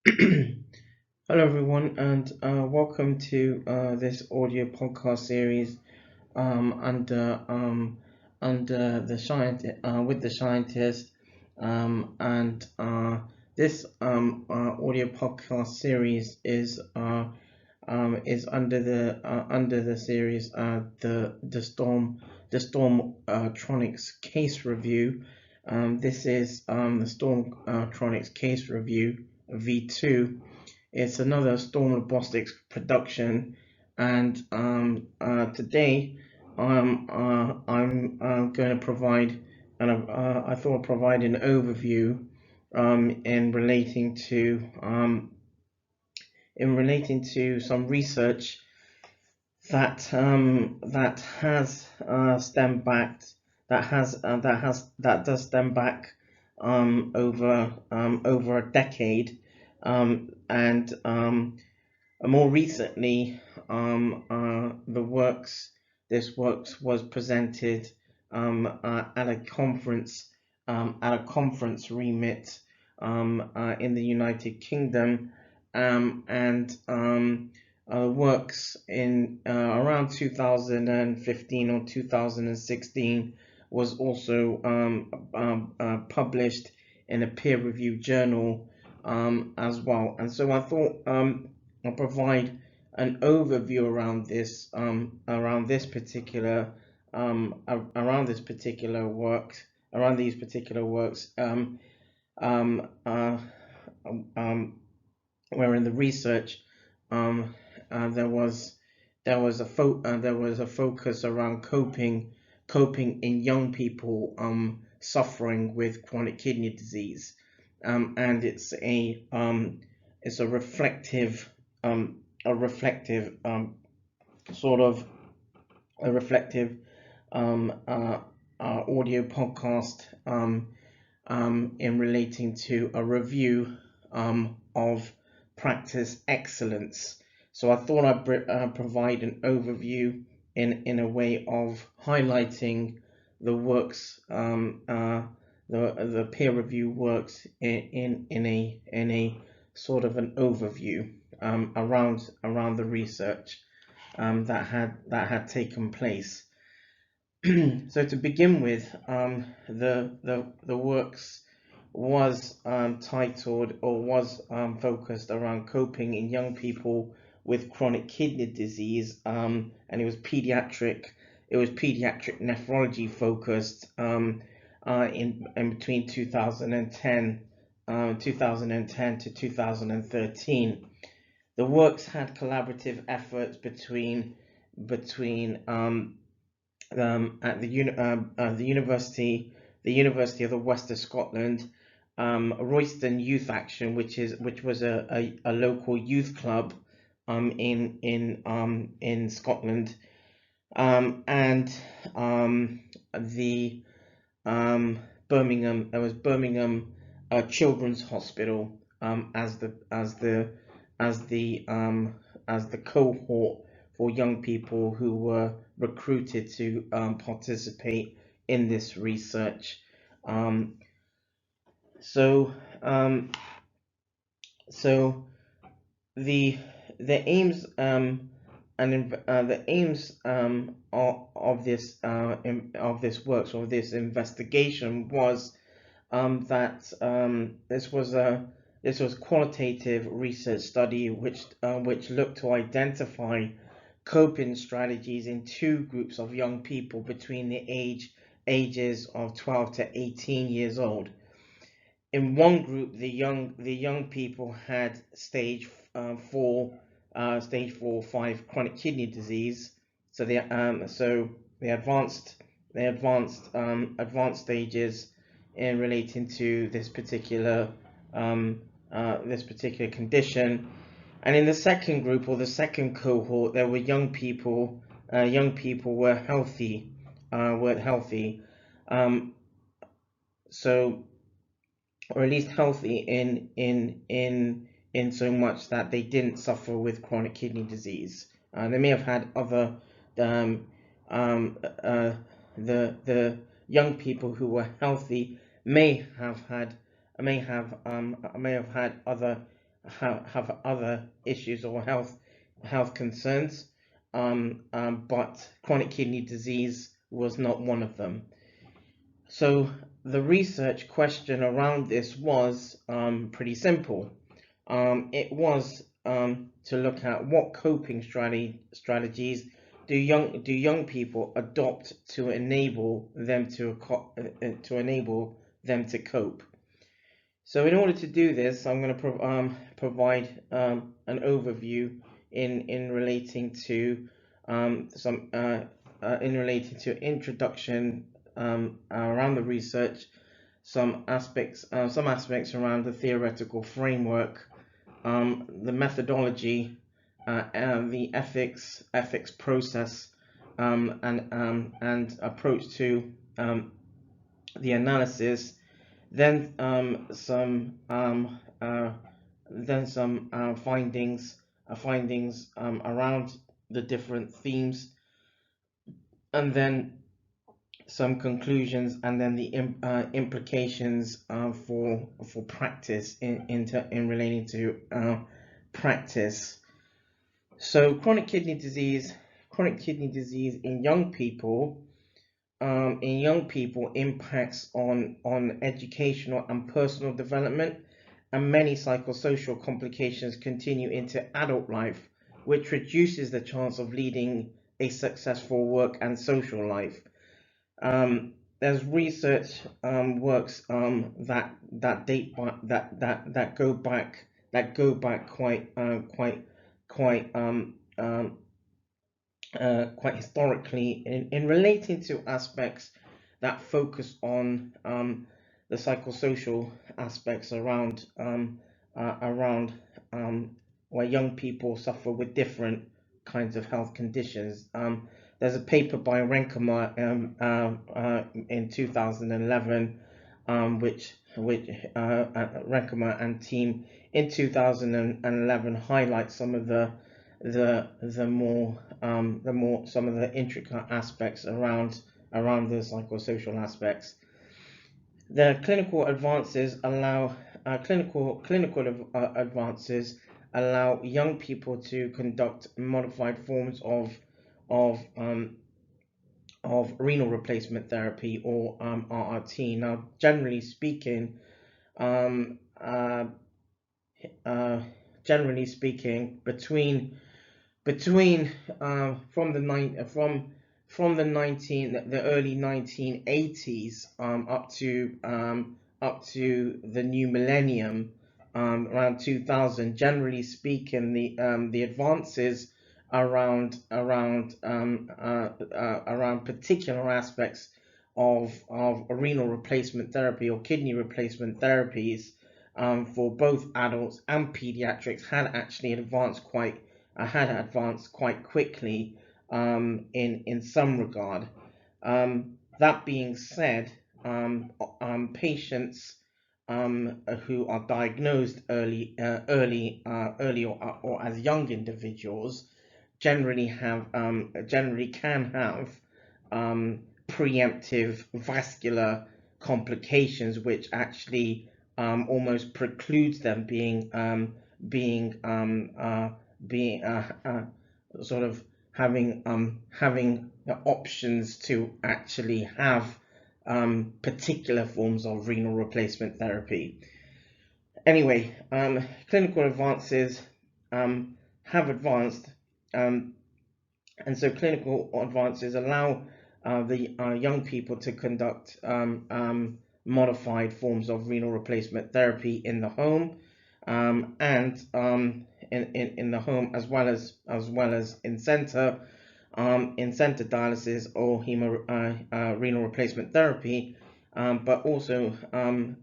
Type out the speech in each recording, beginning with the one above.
Hello, everyone, and welcome to this audio podcast series under the Shientist with the Shientist, and this audio podcast series is under the series the ZtormTronix case review. This is the ZtormTronix case review v.2. It's another Storm Robotics production, and today I'm going to provide I thought I'd provide an overview in relating to some research that has stemmed back that does stem back over a decade, and more recently, this works was presented at a conference remit in the United Kingdom, and works in around 2015 or 2016 was also published in a peer-reviewed journal as well. And so I thought I'll provide an overview around these particular works, where in the research there was a focus around coping in young people suffering with chronic kidney disease, and it's a reflective sort of a reflective audio podcast in relating to a review of practice excellence. So I thought I'd provide an overview in a way of highlighting the works, the peer review works in a sort of an overview around the research that had taken place. So to begin with, the works was titled or was focused around coping in young people with chronic kidney disease, and it was pediatric nephrology focused in between 2010 to 2013. The works had collaborative efforts between at the University of the West of Scotland, Royston Youth Action, which was a local youth club in Scotland, and the Birmingham Children's Hospital as the cohort for young people who were recruited to participate in this research. So the aims of this works, or this investigation, was that this was qualitative research study which looked to identify coping strategies in two groups of young people between the ages of 12 to 18 years old. In one group, the young people had stage 4 or 5 chronic kidney disease. So the advanced stages in relating to this particular condition. And in the second group, or the second cohort, there were young people were healthy, so, or at least healthy in so much that they didn't suffer with chronic kidney disease. They may have had other the young people who were healthy may have had other have other issues or health concerns, but chronic kidney disease was not one of them. So the research question around this was pretty simple. It was to look at what coping strategies do young people adopt to enable them to cope. So in order to do this, I'm going to provide an overview in relating to introduction around the research, some aspects around the theoretical framework, the methodology, the ethics process, and approach to the analysis. Then some findings around the different themes, and then some conclusions, and then the implications for practice in relating to practice. So chronic kidney disease in young people impacts on educational and personal development, and many psychosocial complications continue into adult life, which reduces the chance of leading a successful work and social life. There's research works that date that go back quite historically in relating to aspects that focus on the psychosocial aspects around where young people suffer with different kinds of health conditions. There's a paper by Renkema in 2011, which Renkema and team in 2011 highlights some of the intricate aspects around the psychosocial aspects. The clinical advances allow young people to conduct modified forms of renal replacement therapy, or RRT. Now, generally speaking, between from the early 1980s up to the new millennium, around 2000. Generally speaking, the advances around particular aspects of renal replacement therapy or kidney replacement therapies for both adults and pediatrics had advanced quite quickly in some regard. That being said, patients who are diagnosed early or as young individuals generally can have preemptive vascular complications, which actually almost precludes them sort of having the options to actually have particular forms of renal replacement therapy. Anyway, clinical advances have advanced, and so clinical advances allow the young people to conduct modified forms of renal replacement therapy in the home, and in the home as well as in center dialysis or renal replacement therapy. But also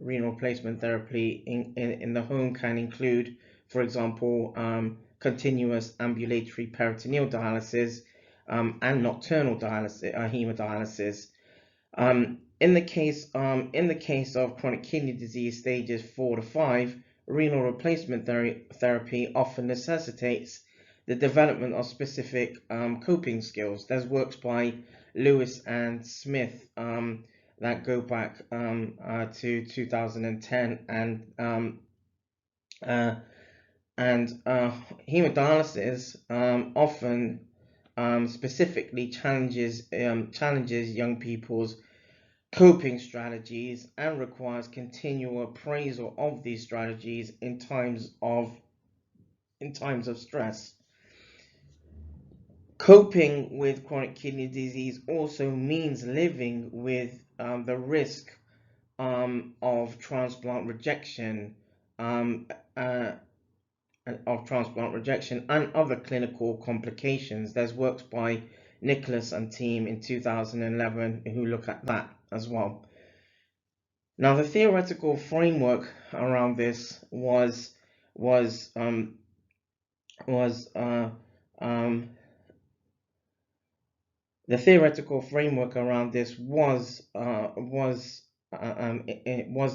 renal replacement therapy in the home can include, for example, continuous ambulatory peritoneal dialysis and nocturnal dialysis, haemodialysis. In the case of chronic kidney disease stages 4 to 5, renal replacement therapy often necessitates the development of specific coping skills. There's works by Lewis and Smith that go back to 2010, and Hemodialysis often specifically challenges young people's coping strategies and requires continual appraisal of these strategies in times of stress. Coping with chronic kidney disease also means living with the risk of transplant rejection, and other clinical complications. There's works by Nicholas and team in 2011 who look at that as well. Now, the theoretical framework around this was the theoretical framework around this was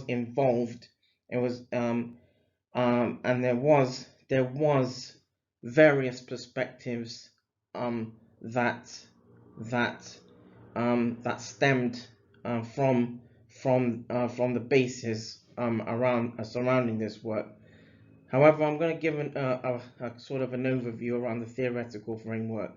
involved. It was and there was various perspectives that stemmed from the basis surrounding this work. However, I'm going to give a sort of an overview around the theoretical framework.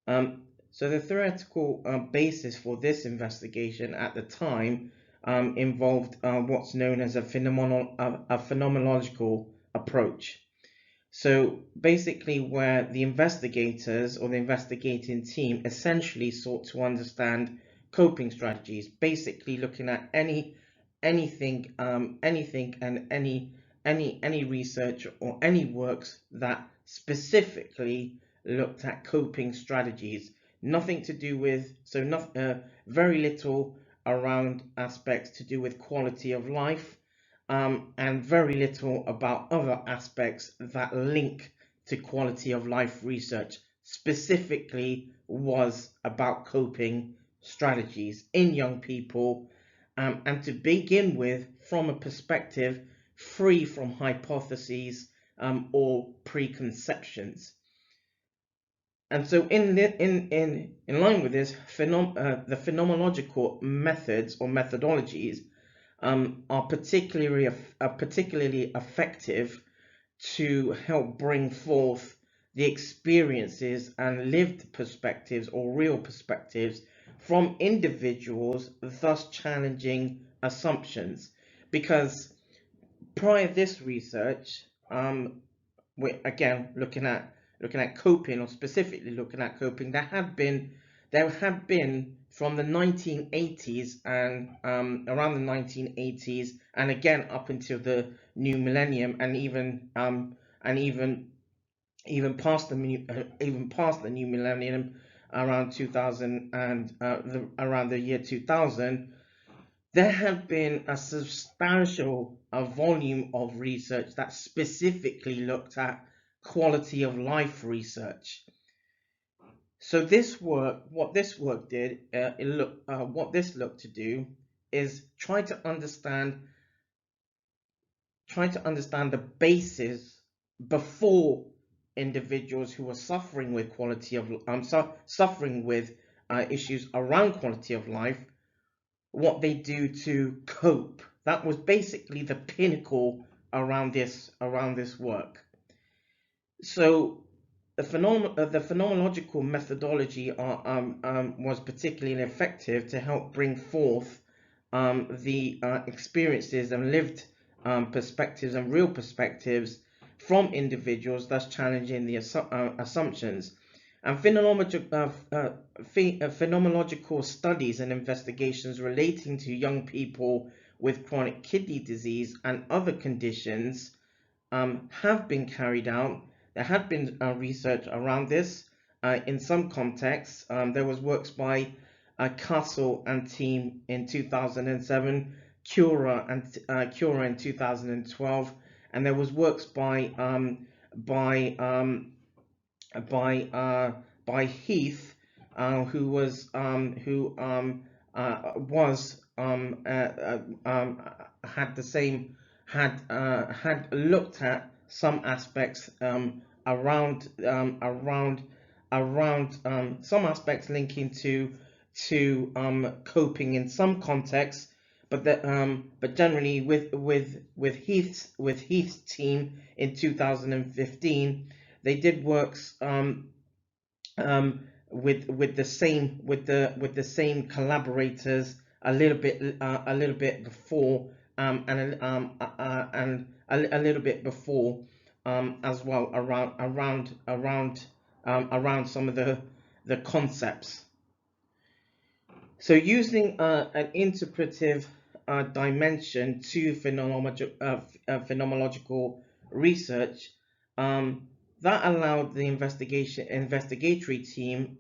So the theoretical basis for this investigation at the time involved what's known as a phenomenological approach. So basically, where the investigators or the investigating team essentially sought to understand coping strategies, basically looking at anything and any research or any works that specifically looked at coping strategies. Nothing to do with, very little around aspects to do with quality of life, and very little about other aspects that link to quality of life research. Specifically was about coping strategies in young people, and to begin with from a perspective free from hypotheses or preconceptions. And so in line with this, the phenomenological methods or methodologies are particularly effective to help bring forth the experiences and lived perspectives or real perspectives from individuals, thus challenging assumptions. Because prior to this research, we're again looking at coping, or specifically looking at coping, there had been from the 1980s and around the 1980s, and again up until the new millennium, and even past the new millennium, around 2000 and around the year 2000, there had been a substantial volume of research that specifically looked at quality of life research. So this work, what this looked to do is try to understand the basis before individuals who were suffering with issues around quality of life, what they do to cope. That was basically the pinnacle around this work. So the phenomenological methodology was particularly effective to help bring forth the experiences and lived perspectives and real perspectives from individuals, thus challenging the assumptions. And phenomenological studies and investigations relating to young people with chronic kidney disease and other conditions have been carried out. There had been research around this in some contexts. There was works by Castle and team in 2007, Cura in 2012, and there was works by Heath, who had looked at some aspects around some aspects linking to coping in some contexts, but generally with Heath's team in 2015, they did works with the same collaborators a little bit before, and a little bit before, as well, around some of the concepts. So using an interpretive dimension to phenomenological research, that allowed the investigatory team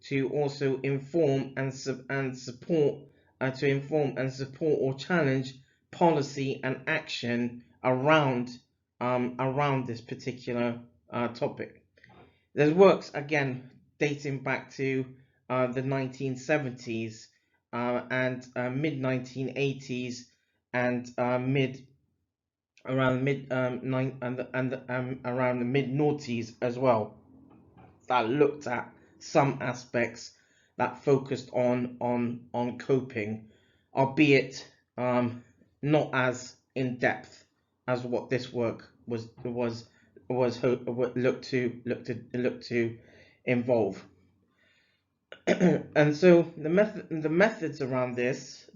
to also inform and support or challenge policy and action around this particular topic. There's works again dating back to the 1970s and mid 1980s and around the mid noughties as well, that looked at some aspects that focused on coping, albeit not as in depth as what this work looked to involve. And so the methods around this,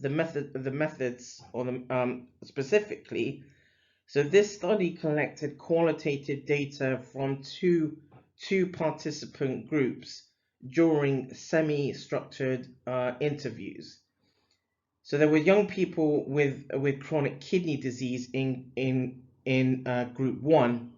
specifically, so this study collected qualitative data from two participant groups during semi-structured interviews. So there were young people with chronic kidney disease in group one.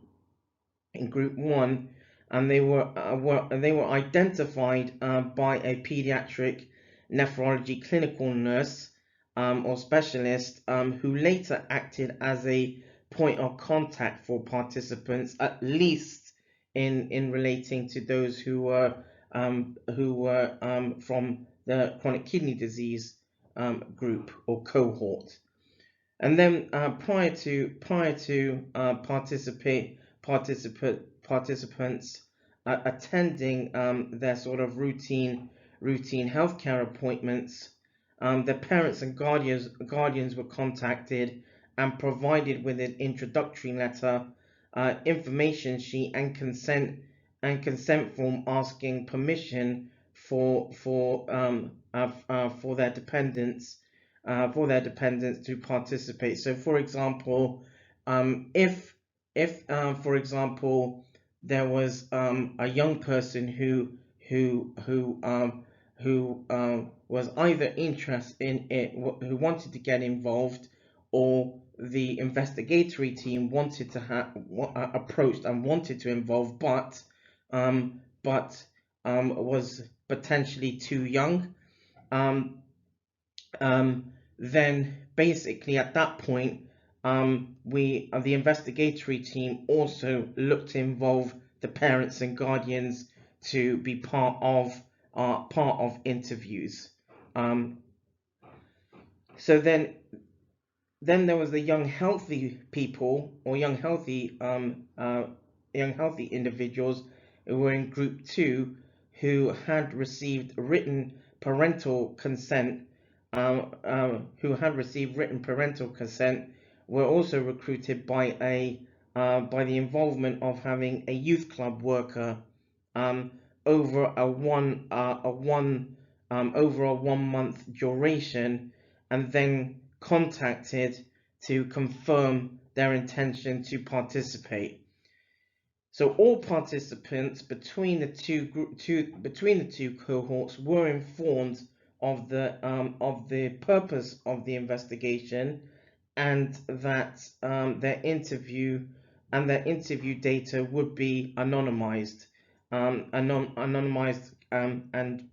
And they were identified by a pediatric nephrology clinical nurse or specialist, who later acted as a point of contact for participants, at least in relating to those who were from the chronic kidney disease group or cohort. And then prior to participants attending their sort of routine healthcare appointments, their parents and guardians were contacted and provided with an introductory letter, information sheet, and consent form asking permission for their dependents to participate. So, for example, if for example there was a young person who was either interested in it, who wanted to get involved, or the investigatory team wanted to approached and wanted to involve, but was potentially too young, then basically at that point, the investigatory team also looked to involve the parents and guardians to be part of interviews. So then there was the young healthy people, or young healthy individuals who were in group 2, who had received written parental consent. Were also recruited by the involvement of having a youth club worker over a 1 month duration, and then contacted to confirm their intention to participate. So all participants between the two cohorts were informed of the purpose of the investigation, and that their interview data would be anonymized and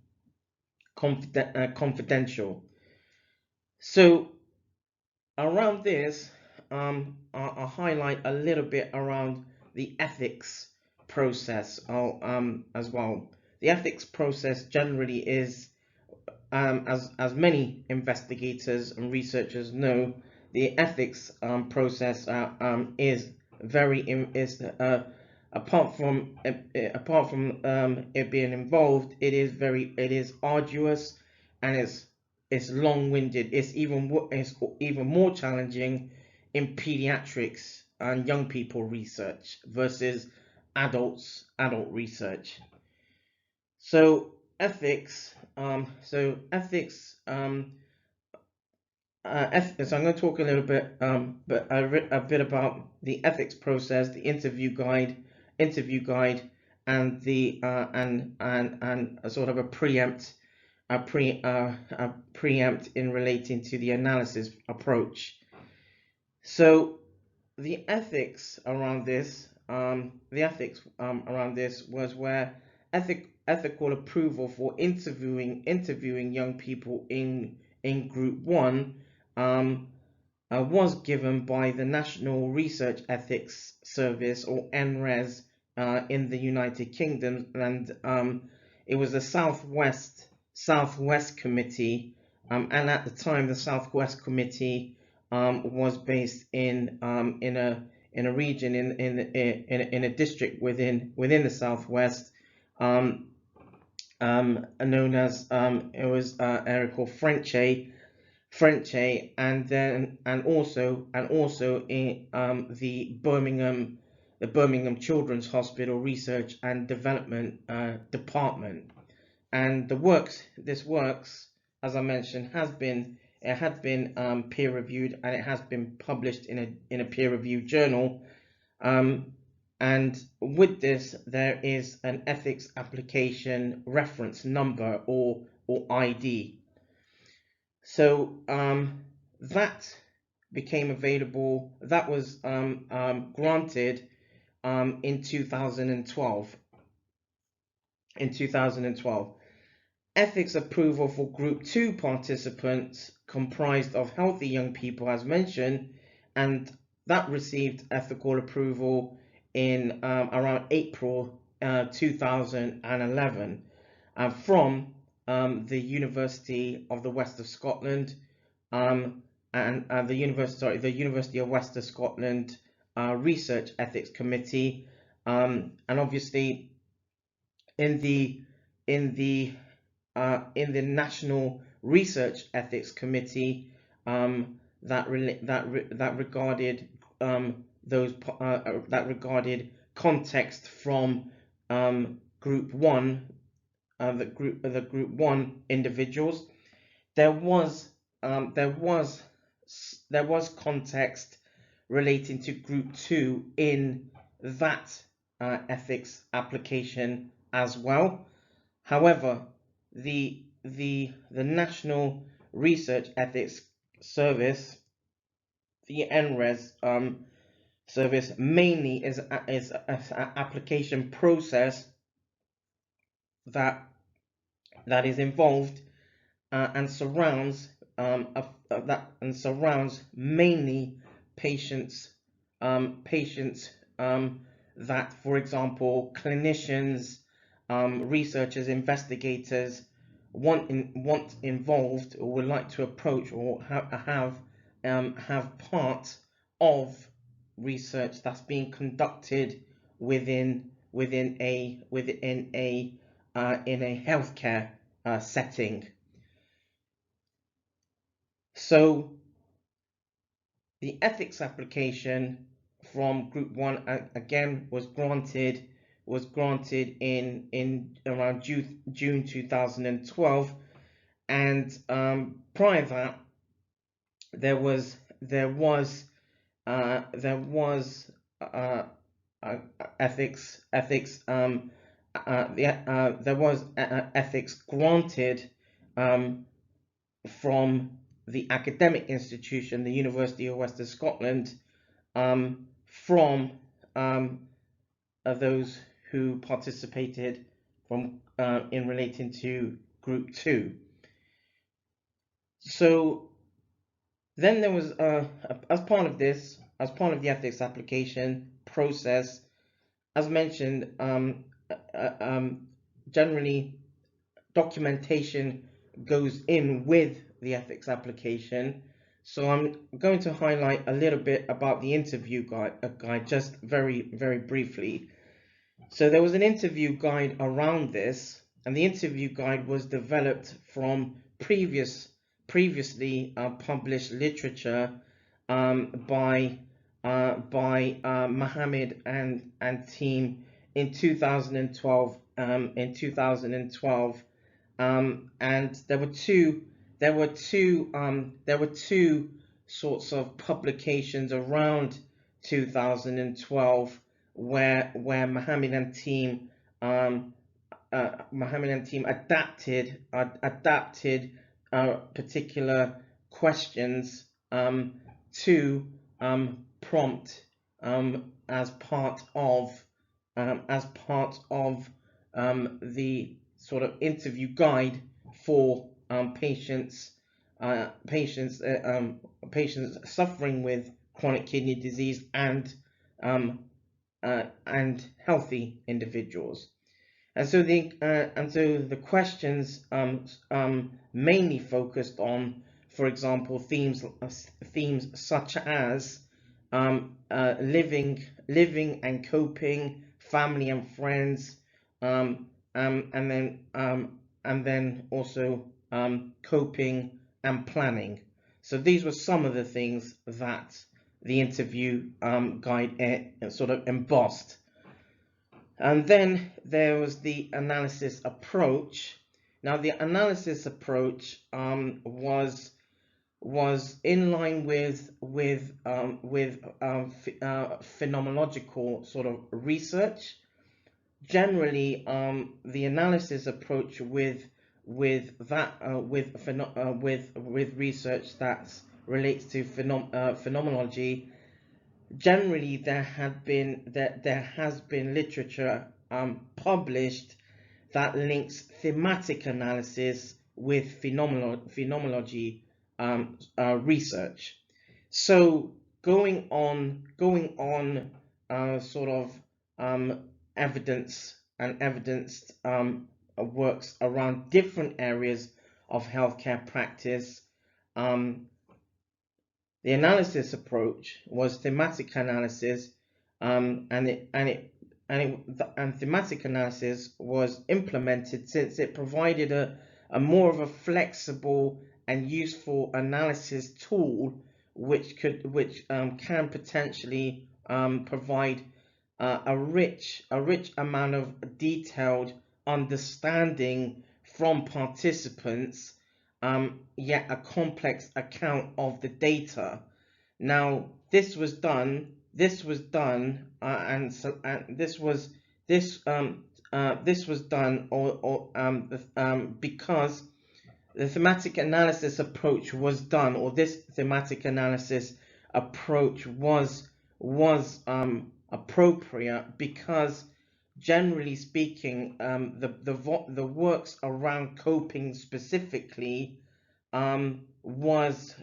confidential. So around this, I'll highlight a little bit around the ethics process as well. The ethics process generally is, as many investigators and researchers know, the ethics process is apart from it being involved, it is arduous, and it's long-winded. It's even more challenging in pediatrics and young people research versus adult research. So ethics. So ethics. So I'm going to talk a little bit, but a bit about the ethics process, the interview guide, and the and a sort of a preempt in relating to the analysis approach. So the ethics around this, was where ethical approval for interviewing young people in group 1 was given by the National Research Ethics Service, or NRES, in the United Kingdom, and it was the Southwest Committee, and at the time the Southwest Committee was based in a region in a district within the Southwest, known as it was area called Frenchay, and also in the Birmingham Children's Hospital Research and Development Department. And this works, as I mentioned, had been peer reviewed, and it has been published in a peer reviewed journal. And with this, there is an ethics application reference number, or ID. So that became available. That was granted in 2012. Ethics approval for Group 2 participants comprised of healthy young people, as mentioned, and that received ethical approval in around April 2011 from the University of the West of Scotland, and the University of West of Scotland Research Ethics Committee, and obviously in the National Research Ethics Committee, that regarded context from Group 1, the Group 1 individuals. There was context relating to Group 2 in that ethics application as well. However, the National Research Ethics Service, the NRES service, mainly is an application process that is involved and surrounds mainly patients that, for example, clinicians, researchers, investigators want involved, or would like to approach, or have part of research that's being conducted in a healthcare setting. So the ethics application from Group 1 again was granted in around June 2012, and prior to that there was ethics granted from the academic institution, the University of West of Scotland, from those who participated in relating to Group 2. So then there was, as part of the ethics application process, as mentioned, generally documentation goes in with the ethics application. So I'm going to highlight a little bit about the interview guide just very briefly. So there was an interview guide around this, and the interview guide was developed from previous previously published literature by Mohammed and team in 2012. And there were two sorts of publications around 2012 where Mohammed and team adapted particular questions to prompt as part of the sort of interview guide for patients suffering with chronic kidney disease and healthy individuals. And so the questions mainly focused on, for example, themes such as living and coping, family and friends, and then also coping and planning. So these were some of the things that the interview guide sort of embossed. And then there was the analysis approach. Now, the analysis approach was in line with phenomenological sort of research. Generally, the analysis approach with research that relates to phenomenology. Generally, there has been literature published that links thematic analysis with phenomenology research. So going on sort of evidence and evidenced works around different areas of healthcare practice. The analysis approach was thematic analysis, and thematic analysis was implemented since it provided a more of a flexible and useful analysis tool, which can potentially provide a rich amount of detailed understanding from participants, yet a complex account of the data. Now, this was done because the thematic analysis approach was done, or this thematic analysis approach was appropriate because, generally speaking, the works around coping specifically was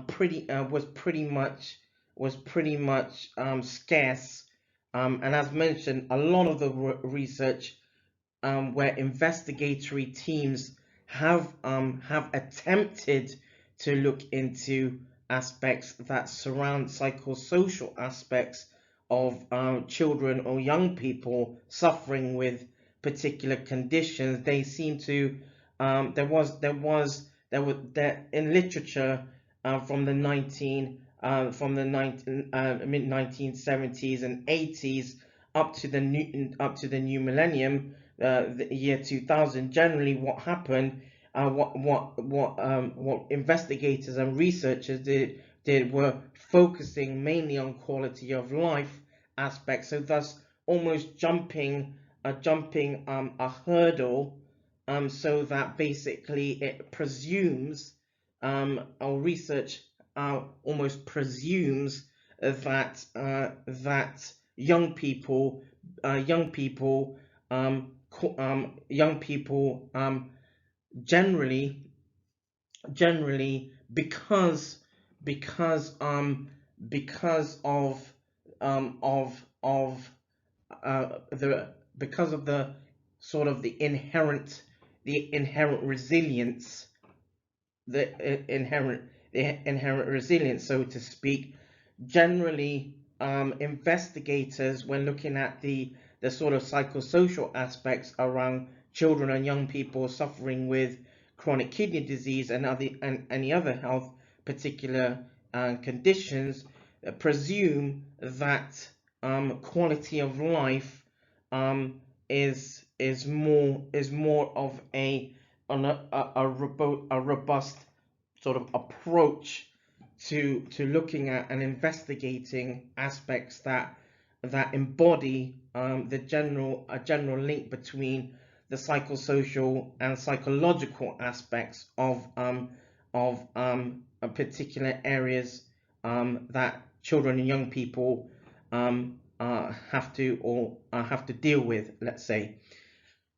pretty much scarce, and as mentioned, a lot of the research where investigatory teams have attempted to look into aspects that surround psychosocial aspects of children or young people suffering with particular conditions. They seem to there was in literature from the mid 1970s and 80s up to the new millennium, the year 2000. Generally, what happened, what investigators and researchers did were focusing mainly on quality of life aspects. So thus, almost jumping a hurdle, so that basically it presumes, or research almost presumes that young people generally because of the sort of the inherent resilience, the inherent resilience, so to speak. Generally, investigators, when looking at the sort of psychosocial aspects around children and young people suffering with chronic kidney disease and any other health particular conditions, presume that quality of life is more of a robust sort of approach to looking at and investigating aspects that embody a general link between the psychosocial and psychological aspects of particular areas that children and young people have to deal with, let's say.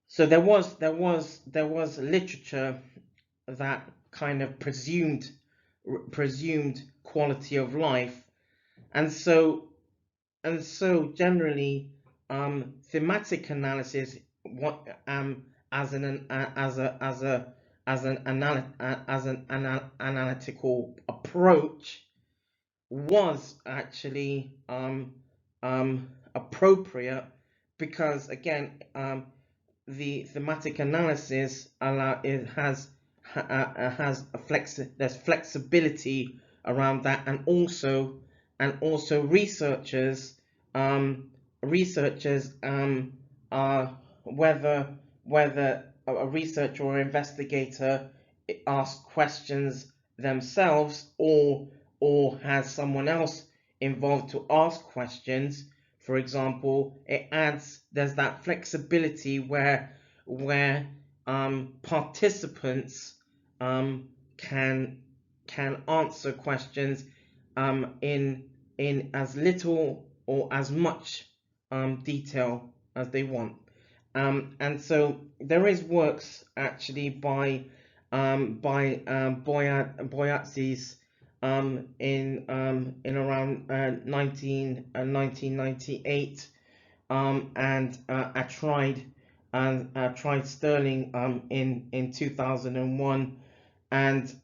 So there was literature that kind of presumed quality of life, and so generally thematic analysis, as an analytical approach, was actually appropriate, because again the thematic analysis has there's flexibility around that, and also researchers whether a researcher or investigator asks questions themselves or has someone else involved to ask questions. For example, there's that flexibility where participants can answer questions in as little or as much detail as they want. And so there is works actually by Boyatzis in around 1998, and I tried Sterling in 2001, and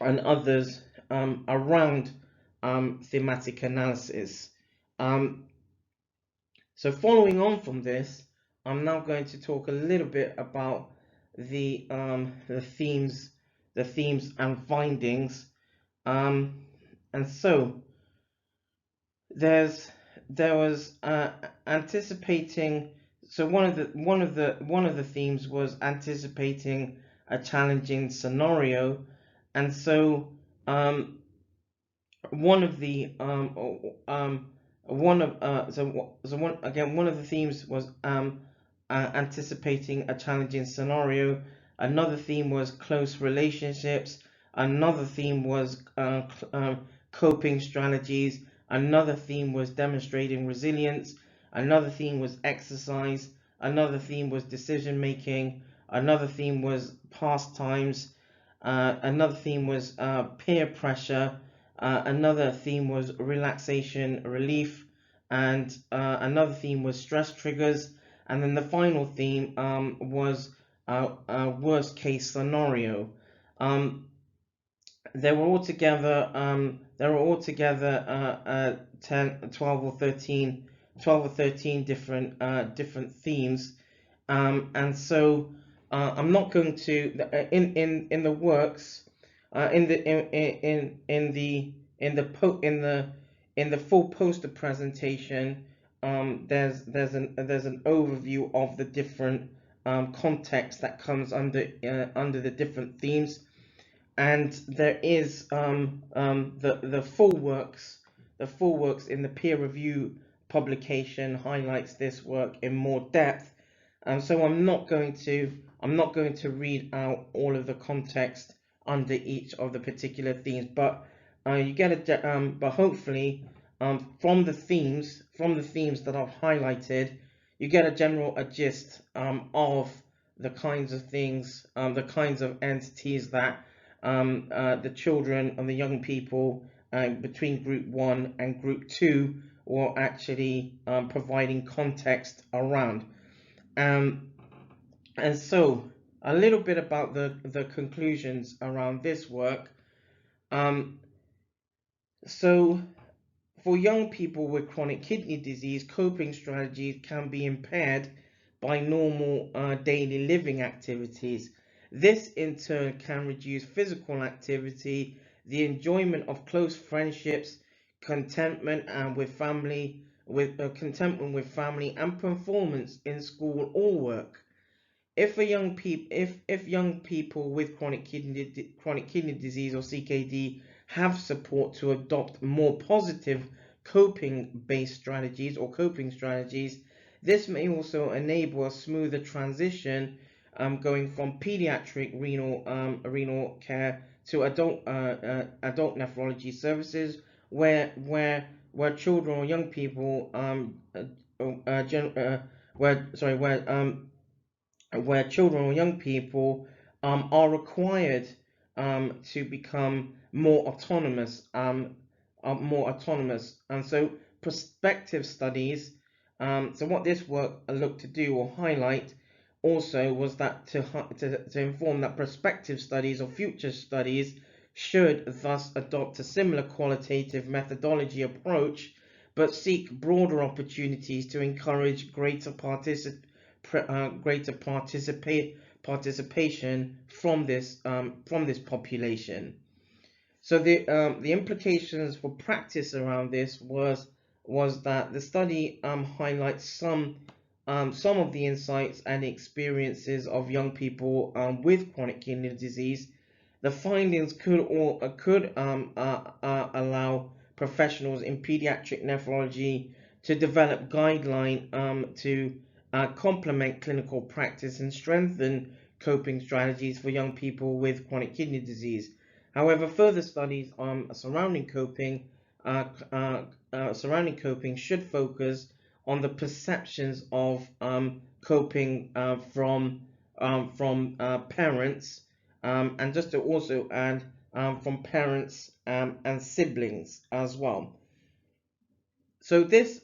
others around thematic analysis. So following on from this, I'm now going to talk a little bit about the themes and findings. And so there was anticipating. So one of the themes was anticipating a challenging scenario, and so one of the themes was anticipating a challenging scenario. Another theme was close relationships. Another theme was coping strategies. Another theme was demonstrating resilience. Another theme was exercise. Another theme was decision making. Another theme was pastimes. Another theme was peer pressure. Another theme was relaxation relief, and another theme was stress triggers, and then the final theme was worst case scenario. There were altogether 12 or 13 different themes, and so I'm not going to in the works. In the full poster presentation, there's an overview of the different context that comes under the different themes, and there is the full works in the peer review publication highlights this work in more depth, and so I'm not going to read out all of the context under each of the particular themes, but you get but hopefully from the themes that I've highlighted, you get a general gist of the kinds of things, the kinds of entities that the children and the young people between group 1 and group 2 were actually providing context around. And so a little bit about the conclusions around this work. So for young people with chronic kidney disease, coping strategies can be impaired by normal daily living activities. This in turn can reduce physical activity, the enjoyment of close friendships, contentment and with family, and performance in school or work. If young people with chronic kidney disease or CKD have support to adopt more positive coping strategies, this may also enable a smoother transition going from pediatric renal care to adult nephrology services, where children or young people where children or young people are required to become more autonomous, and so prospective studies. So what this work looked to do or highlight also was that to inform that prospective studies or future studies should thus adopt a similar qualitative methodology approach, but seek broader opportunities to encourage greater participation from this population. So the implications for practice around this was that the study highlights some of the insights and experiences of young people with chronic kidney disease. The findings could allow professionals in pediatric nephrology to develop guidelines to complement clinical practice and strengthen coping strategies for young people with chronic kidney disease. However, further studies surrounding coping should focus on the perceptions of coping from parents, and just to also add, from parents and siblings as well. So this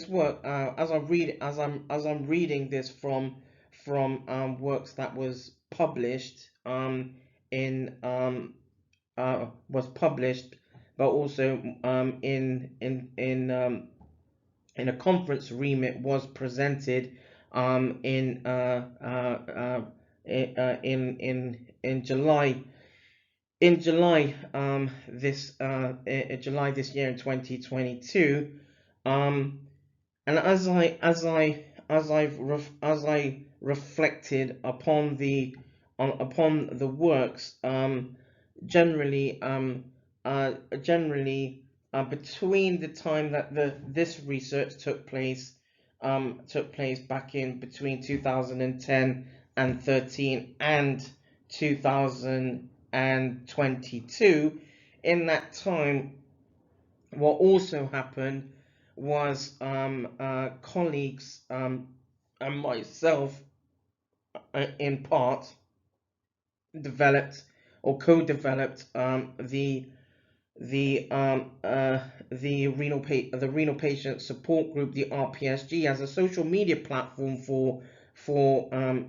work, as I'm reading this from works that was published but also in a conference remit, was presented in July. In July this year in 2022, and as I reflected upon the works, generally between the time that this research took place back in between 2010 and 13 and 2022, in that time, what also happened was colleagues and myself, in part, developed or co-developed the renal patient support group, the RPSG, as a social media platform for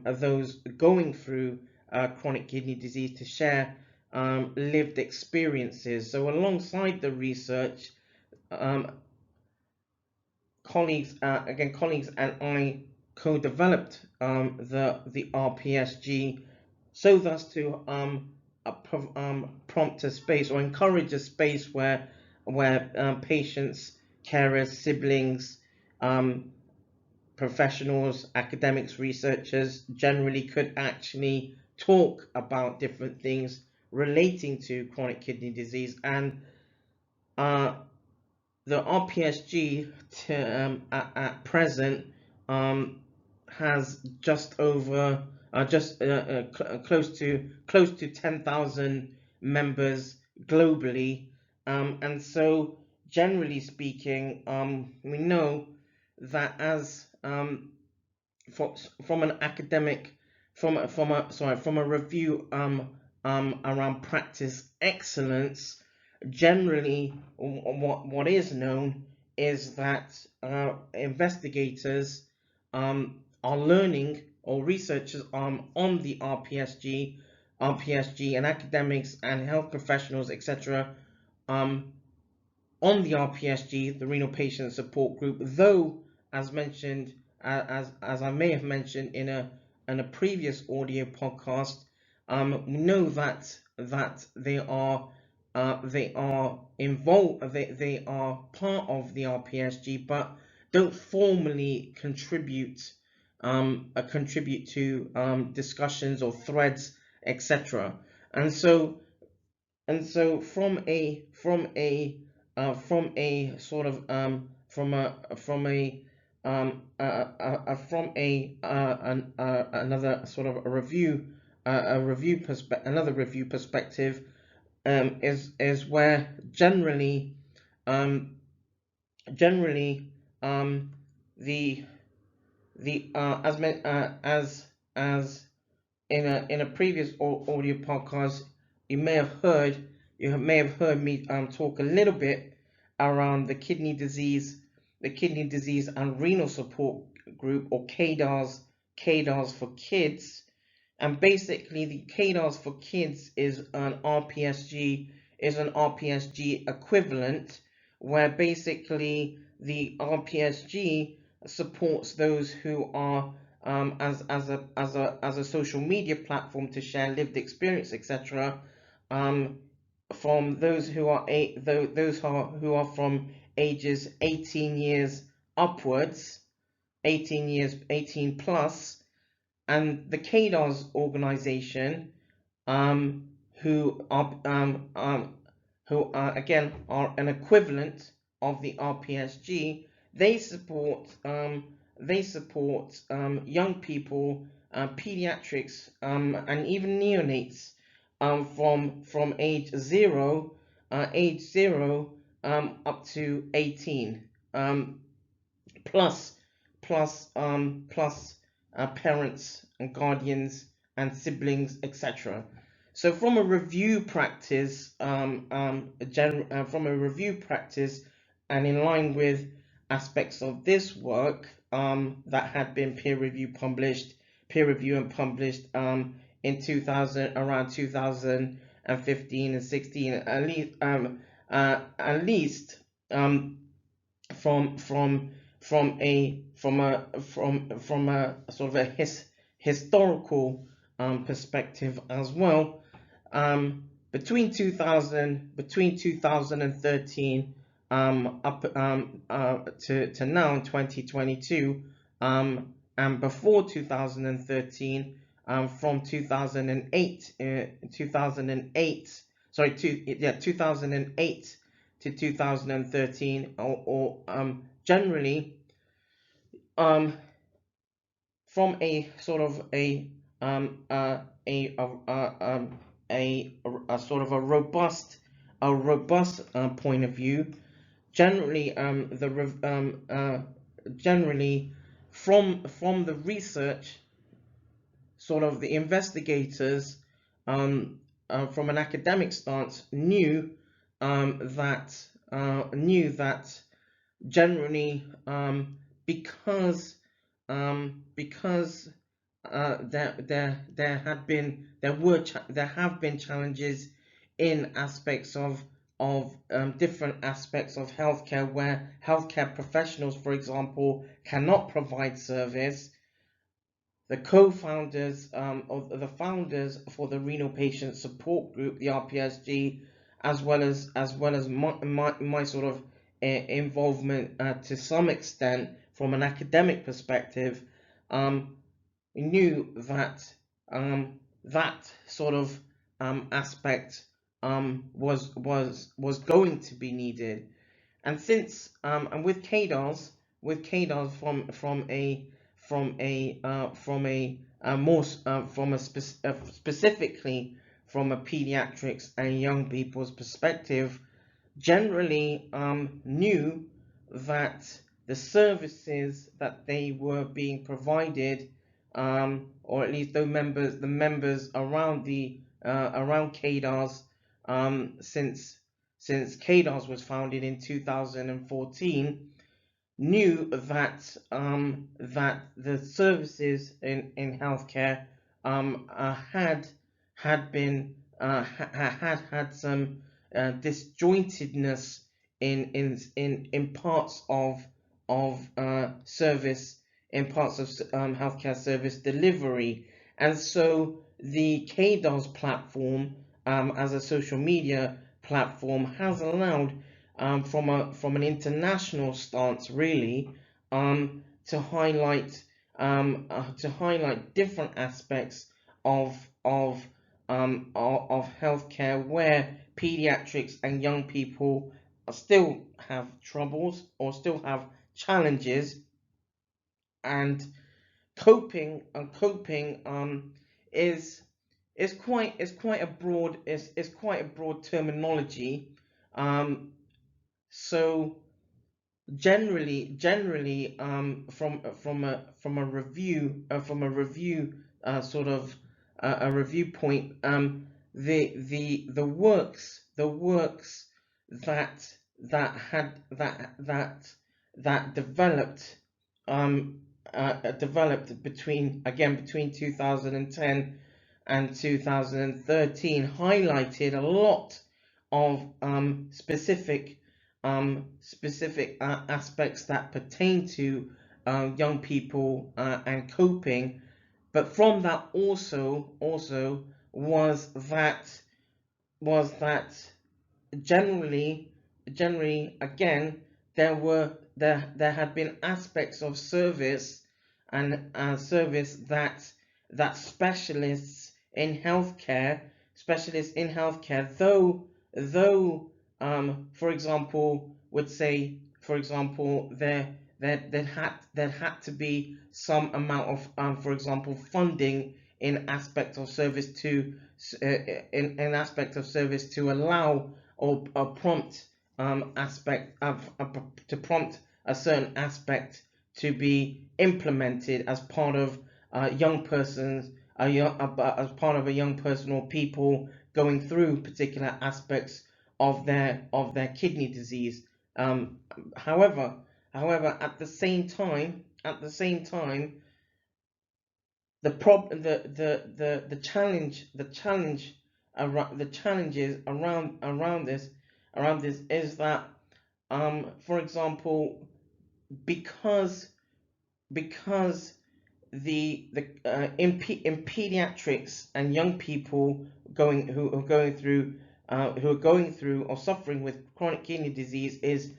those going through chronic kidney disease to share lived experiences. So alongside the research, colleagues and I co-developed the RPSG, so thus to prompt a space or encourage a space where patients, carers, siblings, professionals, academics, researchers generally could actually talk about different things relating to chronic kidney disease. And the RPSG at present has just over close to 10,000 members globally, and so generally speaking, we know that as from an academic, from a review around practice excellence, generally what is known is that investigators are learning, or researchers on the RPSG, and academics and health professionals, etc., on the RPSG, the renal patient support group, though, as mentioned as I may have mentioned in a previous audio podcast, know that they are involved, they are part of the RPSG, but don't formally contribute to discussions or threads, etc. And so from a sort of another sort of a review another review perspective, is where generally the as in a previous audio podcast, you may have heard me talk a little bit around the kidney disease and renal support group, or KDARS for kids. And basically, the KDARS for kids is an RPSG equivalent, where basically the RPSG supports those who are as a social media platform to share lived experience, etc. From those who are from ages 18 years upwards, 18 plus, and the KDARS organization, who again are an equivalent of the RPSG. They support young people, pediatrics, and even neonates, from age zero up to 18, plus parents and guardians and siblings, etc. So from a review practice, and in line with aspects of this work that had been peer reviewed and published in 2000, around 2015 and 16, at least from a sort of a historical perspective as well. Between 2013 up to now in 2022, and before 2013, from 2008 to 2013, or generally from a sort of a sort of a robust point of view. Generally, generally from the research, sort of the investigators, from an academic stance, knew that generally, because there have been challenges in aspects of different aspects of healthcare, where healthcare professionals, for example, cannot provide service. The co-founders, or the founders for the renal patient support group, the RPSG, as well as my sort of involvement to some extent from an academic perspective, knew that that sort of aspect was going to be needed. And since and with KDARS specifically from a pediatrics and young people's perspective, generally knew that the services that they were being provided, or at least the members around around KDARS, since KDARS was founded in 2014, knew that the services in healthcare had some disjointedness in parts of service parts of healthcare service delivery. And so the KDOS platform, as a social media platform, has allowed, from an international stance, really, to highlight different aspects of healthcare, where pediatrics and young people still have troubles or still have challenges, and coping is quite a broad terminology. So generally, from a review sort of a review point, the works that developed, between 2010 and 2013, highlighted a lot of specific aspects that pertain to young people and coping. But from that also was that generally again, there had been aspects of service and service that specialists in healthcare, though for example, would say, for example, there had to be some amount of for example, funding in aspect of service to allow or prompt to prompt a certain aspect to be implemented as part of young persons as part of a young person or people going through particular aspects of their kidney disease. However, at the same time, the challenges around this is that, for example, because in pediatrics and young people who are going through or suffering with chronic kidney disease is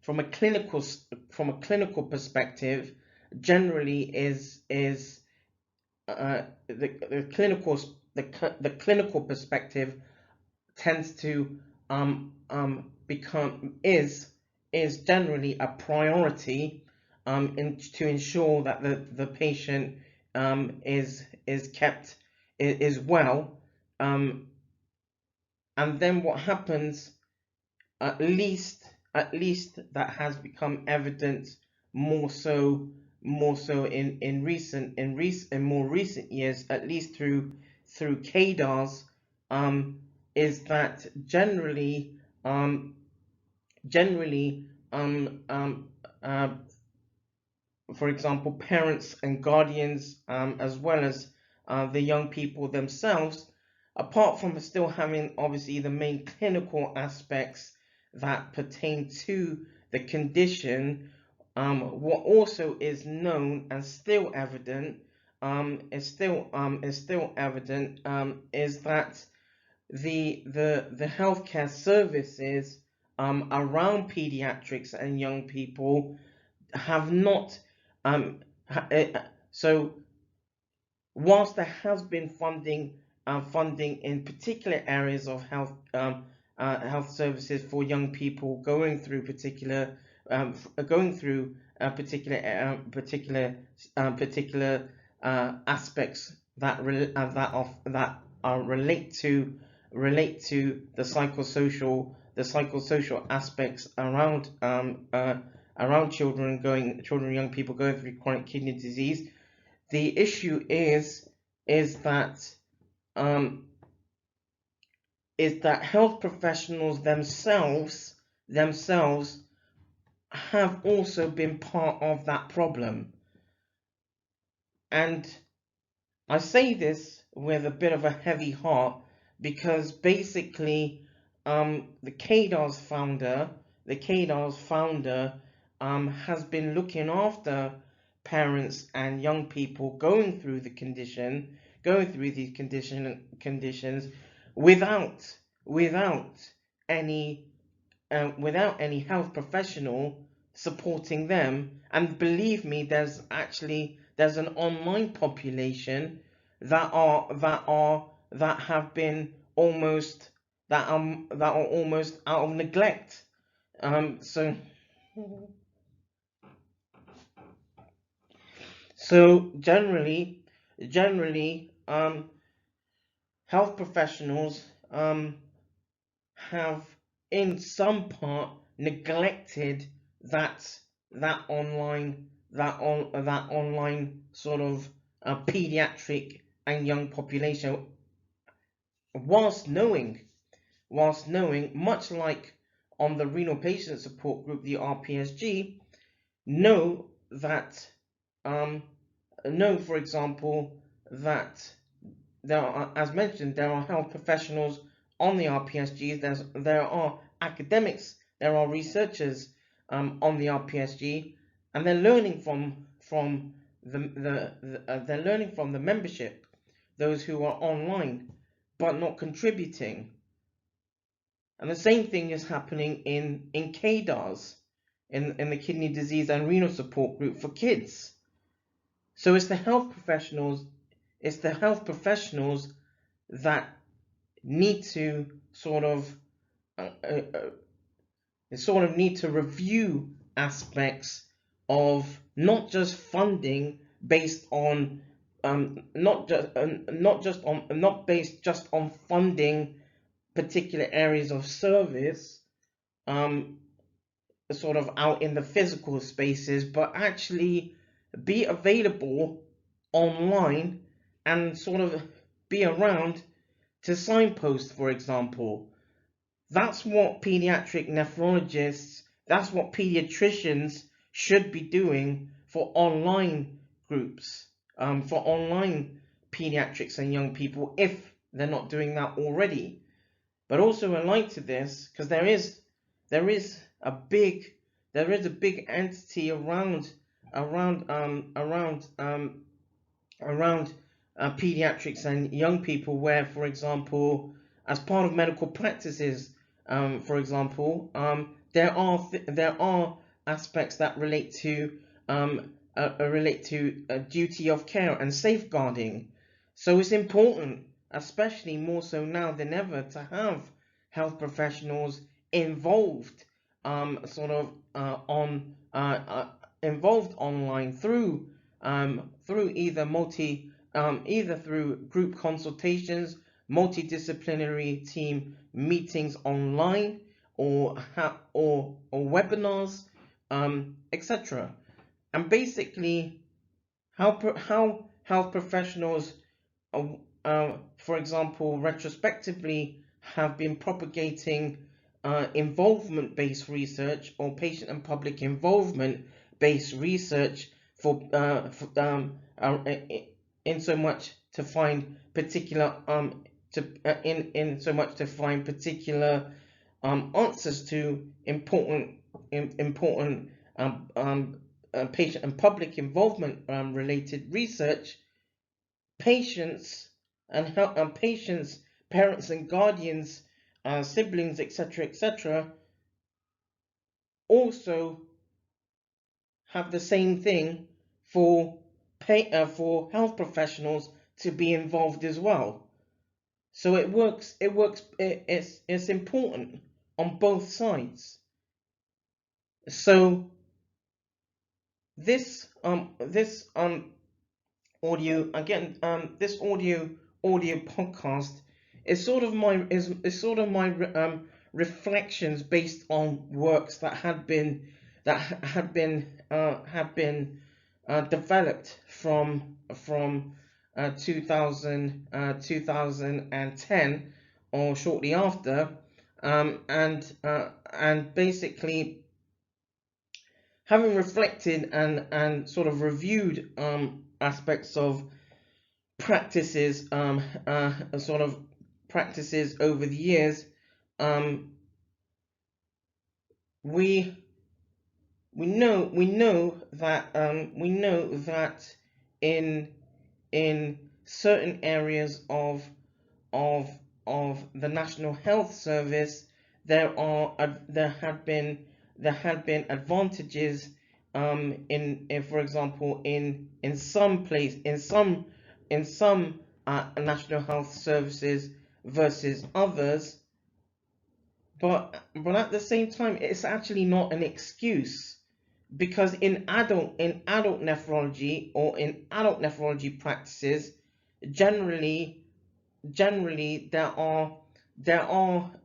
from a clinical perspective, generally is the clinical perspective tends to become is generally a priority, to ensure that the patient is kept is well, and then what happens, at least that has become evident more so in more recent years, at least through KDARS, is that generally for example, parents and guardians, as well as the young people themselves, apart from still having obviously the main clinical aspects that pertain to the condition, what also is known and still evident is that the healthcare services around pediatrics and young people have not so whilst there has been funding in particular areas of health services for young people going through particular aspects that relate to the psychosocial aspects around children and young people going through chronic kidney disease. The issue is that health professionals themselves have also been part of that problem, and I say this with a bit of a heavy heart because basically the KDAR's founder has been looking after parents and young people going through these conditions without any without any health professional supporting them. And believe me, there's an online population that have been almost that are almost out of neglect. So generally, health professionals have in some part neglected that online sort of pediatric and young population, whilst knowing much like on the renal patient support group, the RPSG, know that for example, that there are, as mentioned, there are health professionals on the RPSGs. There are academics, there are researchers on the RPSG, and they're learning from the membership, those who are online but not contributing. And the same thing is happening in KDARS, in the kidney disease and renal support group for kids. So it's the health professionals that need to sort of need to review aspects of not just funding based on not based just on funding particular areas of service sort of out in the physical spaces, but actually be available online and sort of be around to signpost, for example. That's what pediatric nephrologists, that's what pediatricians should be doing for online groups, for online pediatrics and young people, if they're not doing that already. But also allied to this, because there is a big entity around pediatrics and young people, where, for example, as part of medical practices, for example, there are aspects that relate to duty of care and safeguarding. So it's important, especially more so now than ever, to have health professionals involved, involved online through either through group consultations, multidisciplinary team meetings online, or webinars, etc. And basically, how health professionals, for example, retrospectively have been propagating involvement-based research or patient and public involvement-based research in so much to find particular answers to important patient and public involvement related research. Patients and parents and guardians, siblings, etc., also have the same thing for health professionals to be involved as well. So it's important on both sides. So this audio podcast is sort of my reflections based on works that have been developed from 2010 or shortly after, and basically having reflected and sort of reviewed aspects of practices, sort of practices over the years, we know that in certain areas of the National Health Service, there had been advantages, in for example, in some place in some National Health Services versus others, but at the same time, it's actually not an excuse, because in adult nephrology, or in adult nephrology practices, generally there are,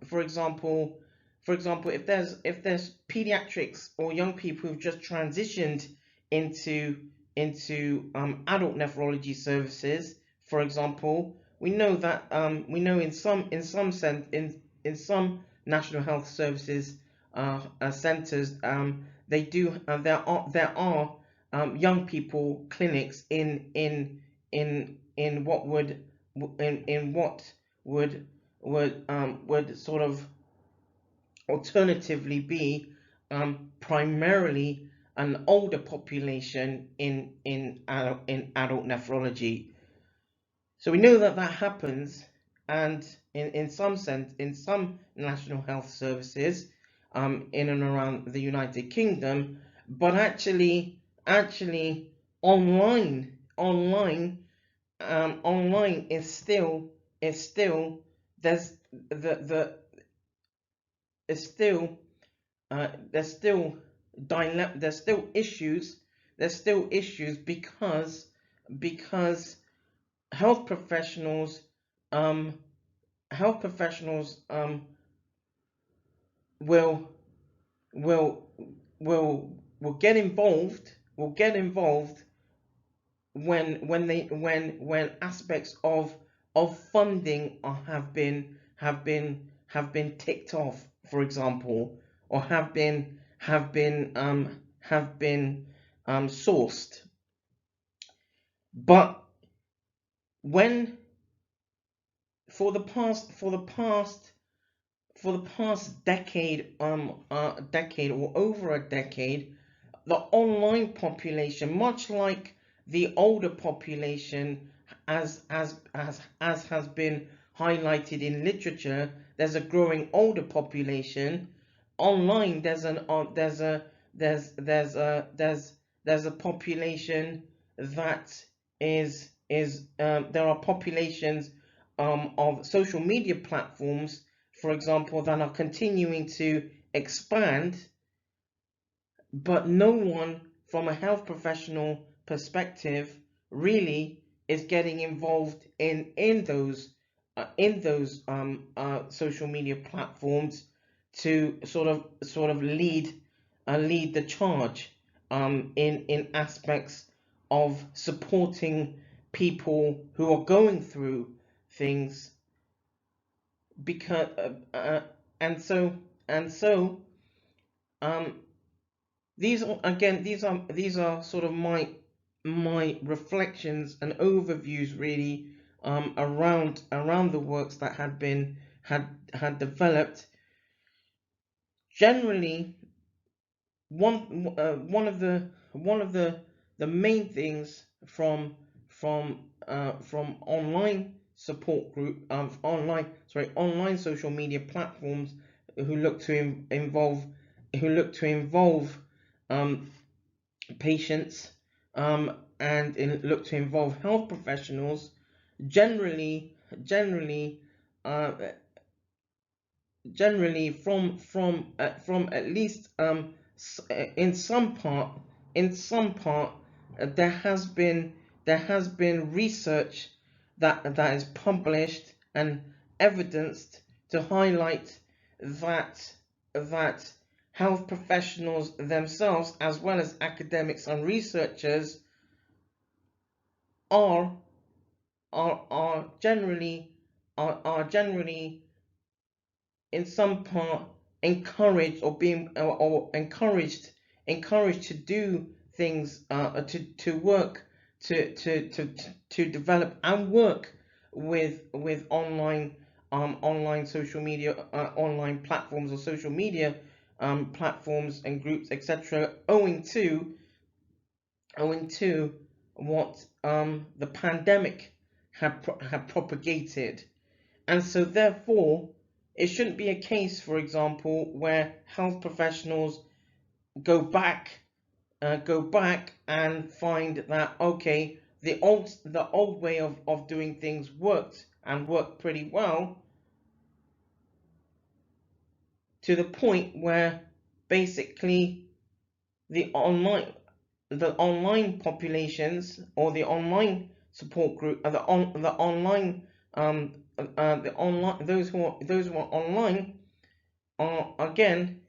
for example, if there's pediatrics or young people who've just transitioned into adult nephrology services, for example, we know that in some National Health Services centers, they do there are young people clinics in what would in what would sort of alternatively be primarily an older population in adult nephrology. So we know that happens, and in some National Health Services in and around the United Kingdom, but actually online is still there's the is still there's still there's still issues, because health professionals um health professionals will will will get involved when aspects of funding have been ticked off, for example, or have been sourced. But when for the past decade, decade or over a decade, the online population, much like the older population, as has been highlighted in literature, there's a growing older population. Online, there's a population that there are populations of social media platforms, for example, that are continuing to expand, but no one from a health professional perspective really is getting involved in those social media platforms to sort of lead the charge in aspects of supporting people who are going through things, because and so um these are, again, these are sort of my reflections and overviews, really, around the works that had developed. Generally, one of the main things from online support group, online social media platforms who look to involve patients, and look to involve health professionals, generally uh, from at least in some part there has been research that is published and evidenced to highlight that health professionals themselves, as well as academics and researchers, are generally in some part encouraged, or being or encouraged to do things, to work to develop and work with online social media, online platforms or social media platforms and groups, etc., owing to what the pandemic had propagated. And so therefore it shouldn't be a case, for example, where health professionals go back and find that, okay, the old way of doing things worked pretty well, to the point where basically the online populations, or the online support group, the online those who are online are again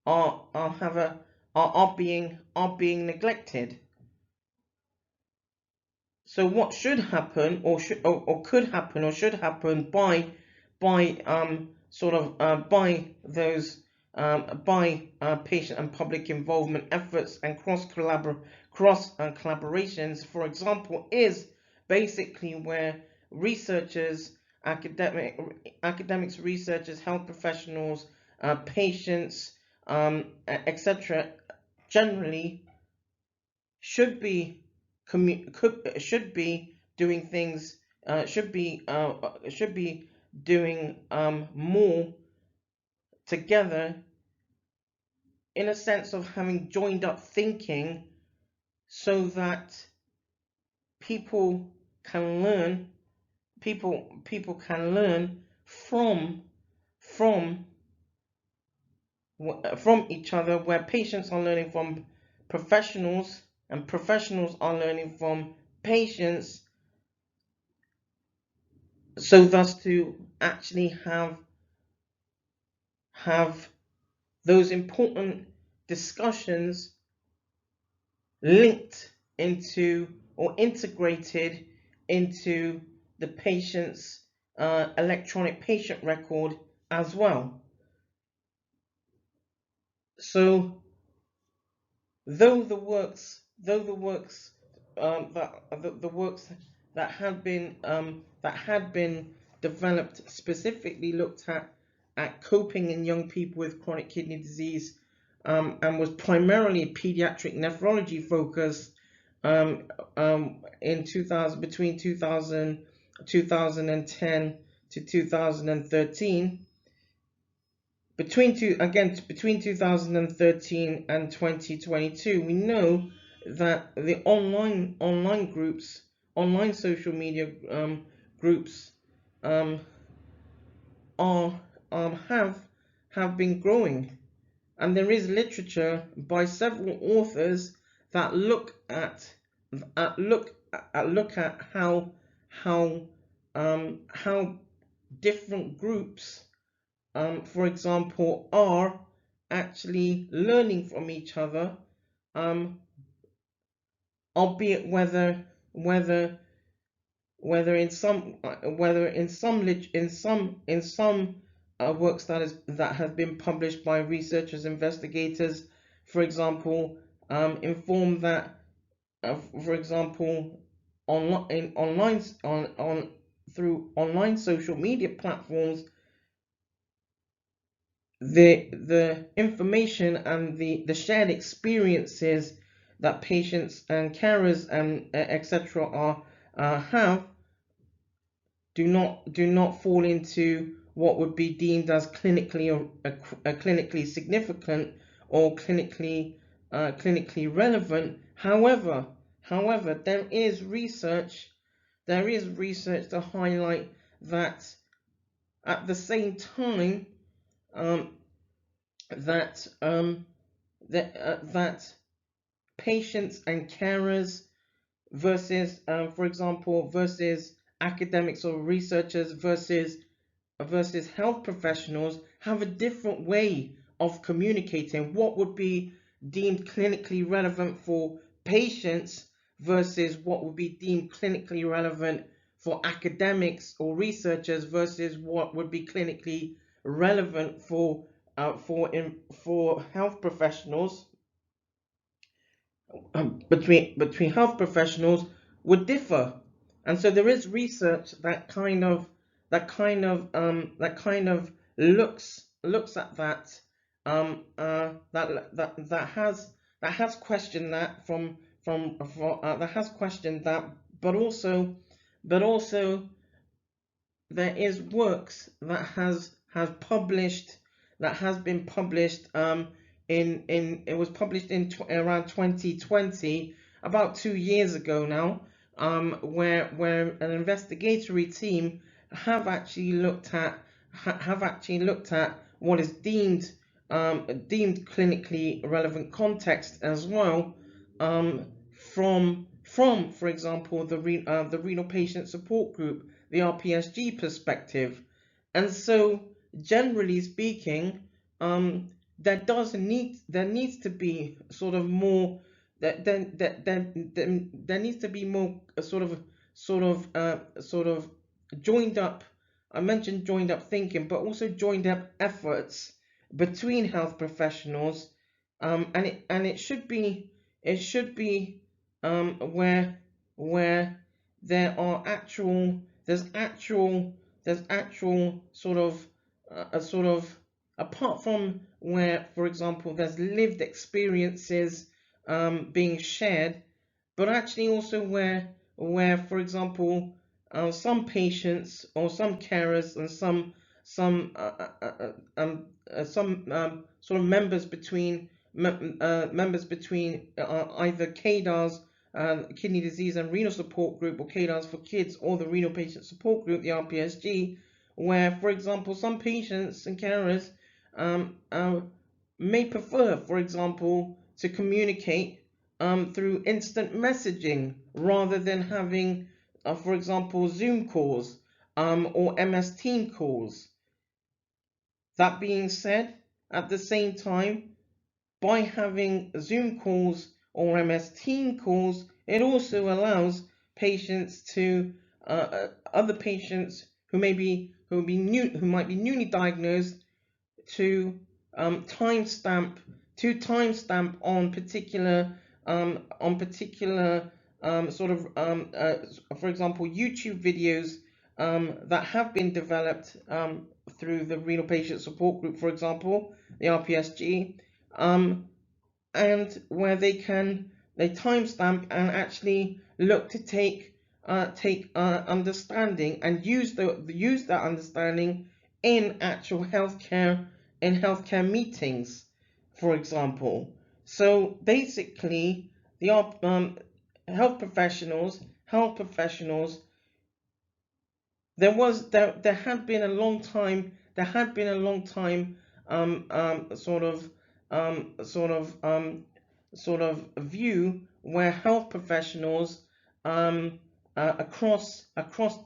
are being neglected. So what should happen, or could happen, or should happen by those patient and public involvement efforts and cross collaborations, for example, is basically where researchers, academics, researchers, health professionals, patients, etc., generally should be doing things, should be doing more together, in a sense of having joined up thinking, so that people can learn from each other, where patients are learning from professionals and professionals are learning from patients, so thus to actually have those important discussions linked into or integrated into the patient's electronic patient record as well. So though the works that had been developed specifically looked at coping in young people with chronic kidney disease, and was primarily pediatric nephrology focused, in 2010 to 2013. Between 2013 and 2022, we know that the online groups, online social media groups, have been growing, and there is literature by several authors that look at how different groups, for example, are actually learning from each other, albeit whether in some works that have been published by researchers, investigators, for example, inform that, for example, through online social media platforms, the information and the shared experiences that patients and carers and etc. have do not fall into what would be deemed as clinically significant or clinically relevant. However, there is research to highlight that at the same time, that patients and carers versus, for example, versus academics or researchers versus health professionals have a different way of communicating. What would be deemed clinically relevant for patients versus what would be deemed clinically relevant for academics or researchers versus what would be clinically relevant for health professionals. Between health professionals would differ. And so there is research that kind of looks at that, that has questioned that that has questioned that, but also there is works that has been published, it was published in around 2020, about 2 years ago now, where an investigatory team have actually looked at what is deemed clinically relevant context as well, from for example the renal patient support group, the RPSG perspective. And so generally speaking, there needs to be sort of more, there needs to be more sort of joined up. I mentioned joined up thinking, but also joined up efforts between health professionals, and it should be where there are there's actual sort of, apart from where, for example, there's lived experiences being shared, but actually also where for example, some patients or some carers and sort of members between either KDARS, kidney disease and renal support group, or KDARS for kids, or the renal patient support group, the RPSG, where, for example, some patients and carers may prefer, for example, to communicate through instant messaging rather than having, for example, Zoom calls or MS Team calls. That being said, at the same time, by having Zoom calls or MS Team calls, it also allows patients to other patients who might be newly diagnosed to timestamp on particular for example, YouTube videos that have been developed through the renal patient support group, for example, the RPSG, and where they timestamp and actually look to take understanding and use that understanding in actual healthcare meetings, for example. So basically, the health professionals, there had been a long time sort of view where health professionals across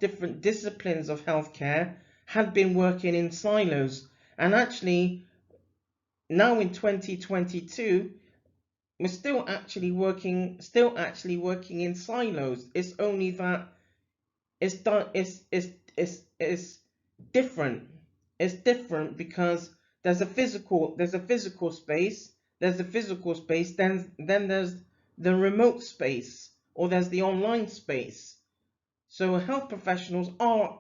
different disciplines of healthcare had been working in silos. And actually, now in 2022, we're still actually working in silos. It's only that it's different. It's different because there's a physical space. Then there's the remote space, or there's the online space. So health professionals are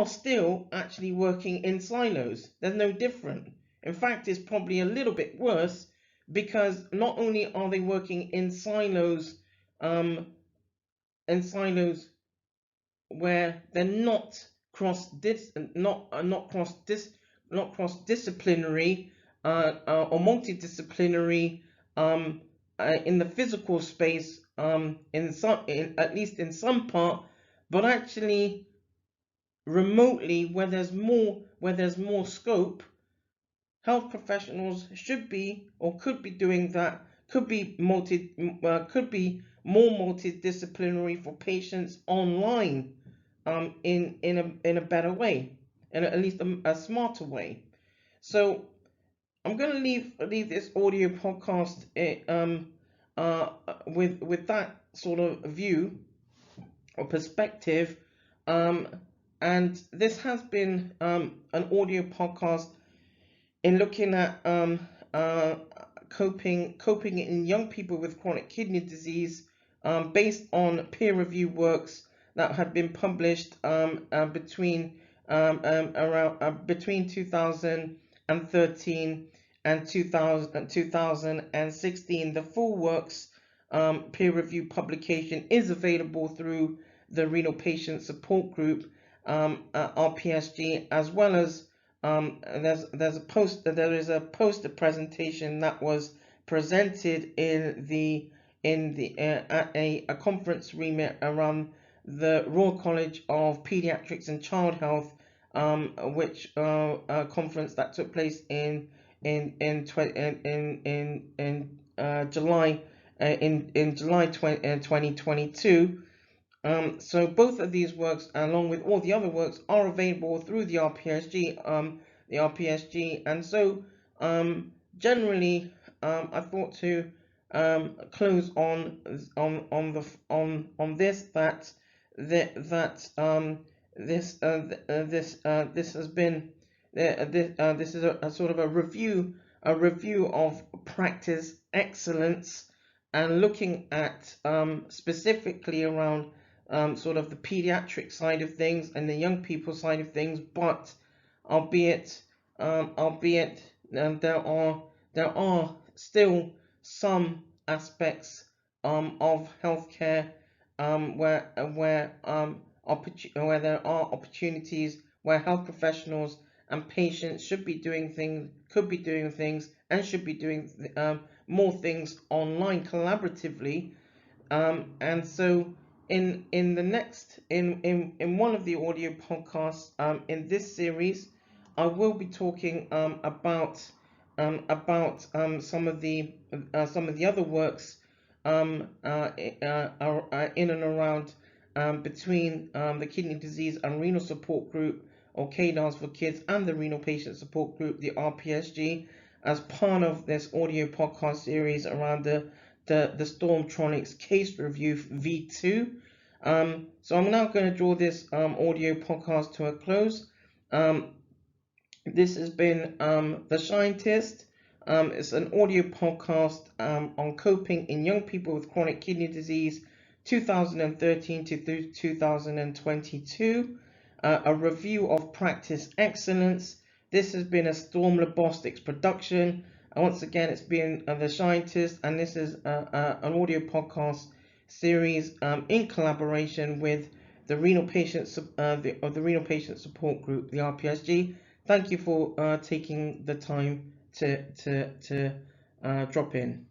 still actually working in silos. There's no different. In fact, it's probably a little bit worse, because not only are they working in silos, where they're not cross disciplinary or multidisciplinary in the physical space, at least in some part, but actually remotely, where there's more scope. Health professionals should be, or could be, doing that. Could be more multidisciplinary for patients online, in a better way, and at least a smarter way. So I'm going to leave this audio podcast with that sort of view or perspective, and this has been an audio podcast in looking at coping in young people with chronic kidney disease, based on peer review works that had been published between 2013 and 2016. The full works peer review publication is available through the Renal Patient Support Group, RPSG, as well as there is a poster presentation that was presented at a conference remit around the Royal College of Pediatrics and Child Health, which conference that took place in July 2022. So both of these works, along with all the other works, are available through the RPSG. And so generally, I thought to close on this this has been this is a sort of a review of practice excellence, and looking at specifically around sort of the pediatric side of things and the young people side of things, but albeit there are still some aspects of healthcare where there are opportunities where health professionals and patients could be doing things, and should be doing more things online collaboratively. And so in one of the audio podcasts in this series, I will be talking about some of the other works in and around between the Kidney Disease and Renal Support Group, or KDARS for Kids, and the Renal Patient Support Group, the RPSG, as part of this audio podcast series around the ZtormTronix case review v.2. So I'm now going to draw this audio podcast to a close. This has been the Shientist. It's an audio podcast on coping in young people with chronic kidney disease, 2013 to 2022. A review of practice excellence. This has been a Storm Lobostics production. Once again, it's been the Shientist, and this is an audio podcast series in collaboration with the Renal Patient Renal Patient Support Group, the RPSG. Thank you for taking the time to drop in.